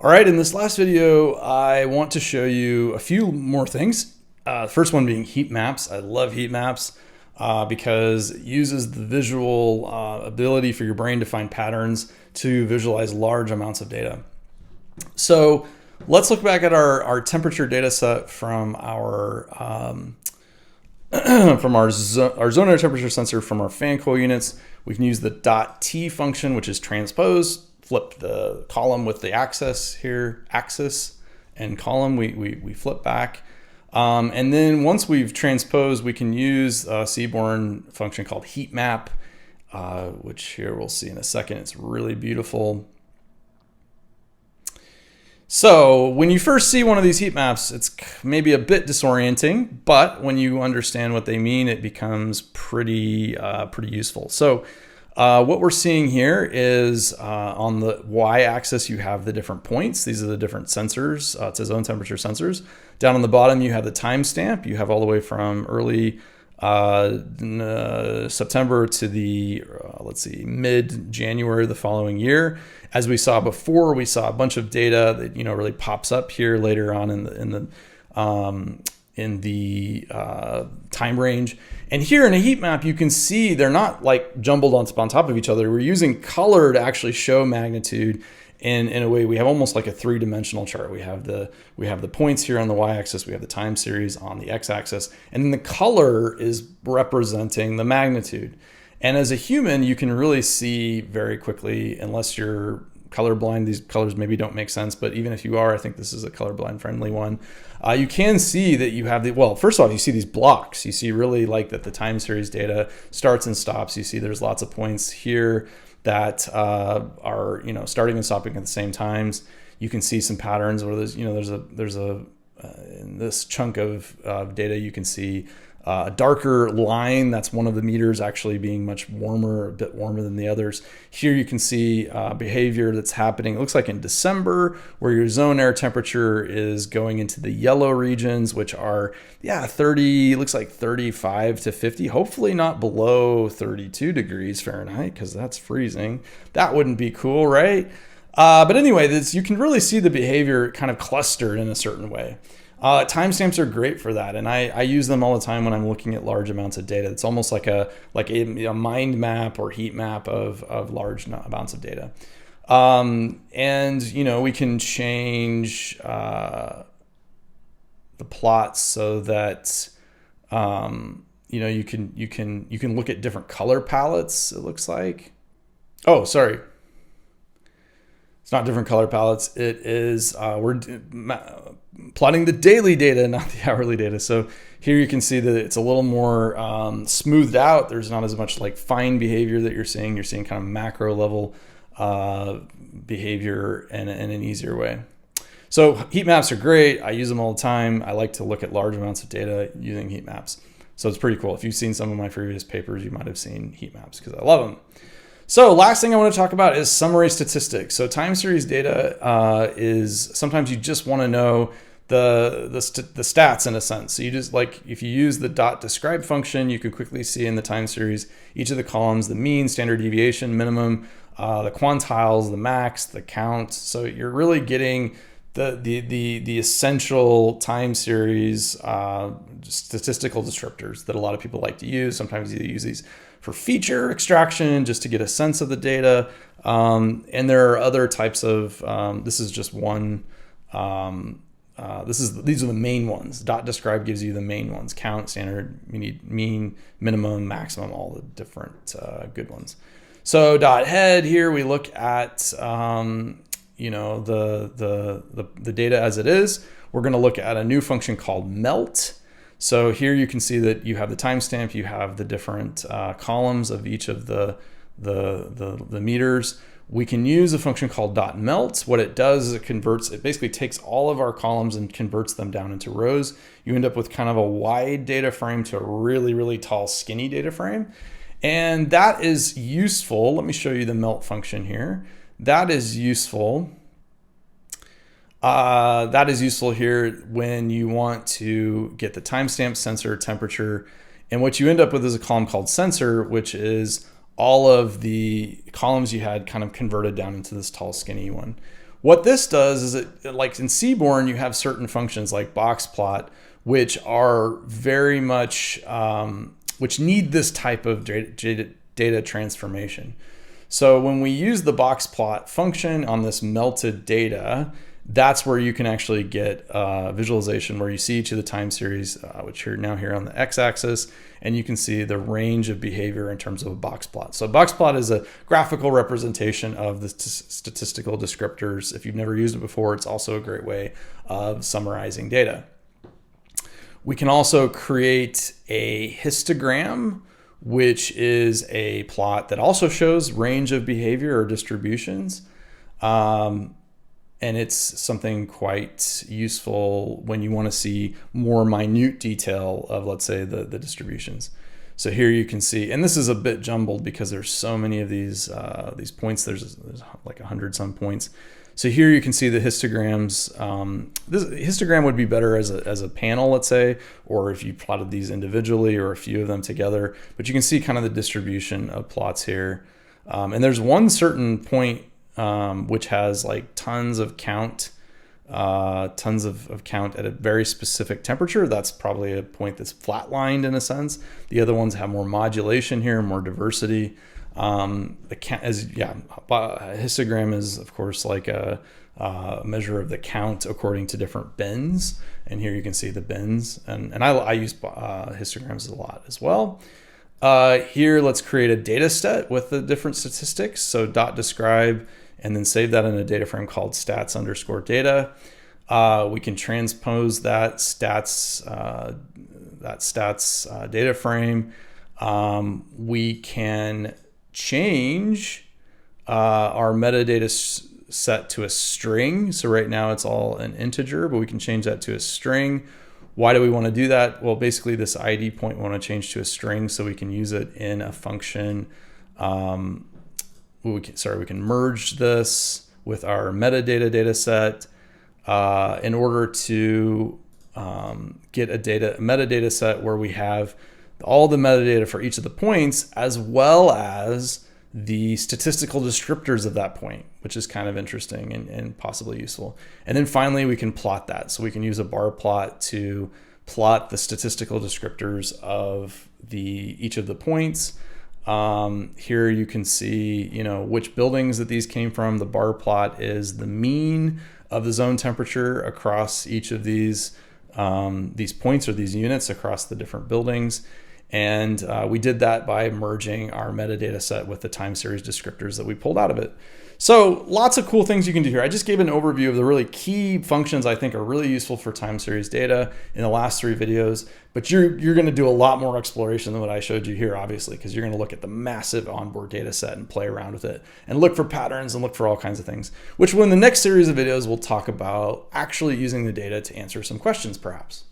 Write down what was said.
All right, in this last video, I want to show you a few more things. The first one being heat maps. I love heat maps because it uses the visual ability for your brain to find patterns to visualize large amounts of data. So let's look back at our temperature data set from our zone air temperature sensor from our fan coil units. We can use the .t function, which is transpose. Flip the column with the axis here, axis and column, we flip back. And then once we've transposed, we can use a Seaborn function called heat map, which here we'll see in a second. It's really beautiful. So when you first see one of these heat maps, it's maybe a bit disorienting, but when you understand what they mean, it becomes pretty useful. So what we're seeing here is on the y-axis, you have the different points. These are the different sensors. It's a zone temperature sensors. Down on the bottom, you have the timestamp. You have all the way from early September to the, let's see, mid-January the following year. As we saw before, we saw a bunch of data that, really pops up here later on in the time range. And here in a heat map, you can see they're not like jumbled on top of each other. We're using color to actually show magnitude in a way. We have almost like a three-dimensional chart. We have the points here on the y-axis, we have the time series on the x-axis, and then the color is representing the magnitude. And as a human, you can really see very quickly, unless you're colorblind, these colors maybe don't make sense, but even if you are, I think this is a colorblind friendly one. You can see that you have well, first off, you see these blocks. You see really like that the time series data starts and stops. You see there's lots of points here that are, starting and stopping at the same times. You can see some patterns where there's in this chunk of data, you can see a darker line. That's one of the meters actually being much warmer, a bit warmer than the others. Here you can see behavior that's happening. It looks like in December, where your zone air temperature is going into the yellow regions, which are, 30, looks like 35 to 50, hopefully not below 32 degrees Fahrenheit, because that's freezing. That wouldn't be cool, right? But anyway, you can really see the behavior kind of clustered in a certain way. Timestamps are great for that, and I use them all the time when I'm looking at large amounts of data. It's almost like a mind map or heat map of large amounts of data. And we can change the plots so that you can look at different color palettes. It looks like. Oh, sorry. It's not different color palettes. It is we're plotting the daily data, not the hourly data. So here you can see that it's a little more smoothed out. There's not as much like fine behavior that you're seeing. You're seeing kind of macro level behavior in an easier way. So heat maps are great. I use them all the time. I like to look at large amounts of data using heat maps. So it's pretty cool. If you've seen some of my previous papers, you might have seen heat maps because I love them. So last thing I want to talk about is summary statistics. So time series data is sometimes you just want to know the stats in a sense. So you just if you use the .describe function, you could quickly see in the time series each of the columns, the mean, standard deviation, minimum, the quantiles, the max, the count. So you're really getting the essential time series statistical descriptors that a lot of people like to use. Sometimes you use these for feature extraction just to get a sense of the data. And there are other types of, this is just one, these are the main ones. .describe gives you the main ones: count, standard, mean, minimum, maximum, all the different good ones. So .head here, we look at, the data as it is. We're going to look at a new function called melt. So here you can see that you have the timestamp, you have the different columns of each of the meters. We can use a function called .melt. What it does is it basically takes all of our columns and converts them down into rows. You end up with kind of a wide data frame to a really, really tall, skinny data frame. And that is useful. Let me show you the melt function here. That is useful. Here when you want to get the timestamp, sensor, temperature, and what you end up with is a column called sensor, which is all of the columns you had kind of converted down into this tall, skinny one. What this does is like in Seaborn, you have certain functions like Boxplot, which are very much, which need this type of data transformation. So when we use the Boxplot function on this melted data, that's where you can actually get visualization where you see each of the time series, which are now here on the x-axis, and you can see the range of behavior in terms of a boxplot. So a boxplot is a graphical representation of the statistical descriptors. If you've never used it before, it's also a great way of summarizing data. We can also create a histogram, which is a plot that also shows range of behavior or distributions. And it's something quite useful when you want to see more minute detail of, let's say, the distributions. So here you can see, and this is a bit jumbled because there's so many of these points. There's like 100 some points. So here you can see the histograms. This histogram would be better as a panel, let's say, or if you plotted these individually or a few of them together. But you can see kind of the distribution of plots here. And there's one certain point which has like tons of count at a very specific temperature. That's probably a point that's flatlined in a sense. The other ones have more modulation here, more diversity. Histogram is of course like a measure of the count according to different bins. And here you can see the bins, and I use histograms a lot as well. Here, let's create a data set with the different statistics. So .describe, and then save that in a data frame called stats_data. We can transpose that stats data frame. We can change our metadata set to a string. So right now it's all an integer, but we can change that to a string. Why do we want to do that? Well, basically this ID point we want to change to a string so we can use it in a function. We can merge this with our metadata data set in order to get a metadata set where we have all the metadata for each of the points as well as the statistical descriptors of that point, which is kind of interesting and possibly useful. And then finally, we can plot that. So we can use a bar plot to plot the statistical descriptors of each of the points. Here you can see, which buildings that these came from. The bar plot is the mean of the zone temperature across each of these points or these units across the different buildings. And we did that by merging our metadata set with the time series descriptors that we pulled out of it. So lots of cool things you can do here. I just gave an overview of the really key functions I think are really useful for time series data in the last 3 videos, but you're going to do a lot more exploration than what I showed you here, obviously, because you're going to look at the massive onboard data set and play around with it and look for patterns and look for all kinds of things, which in the next series of videos, we'll talk about actually using the data to answer some questions, perhaps.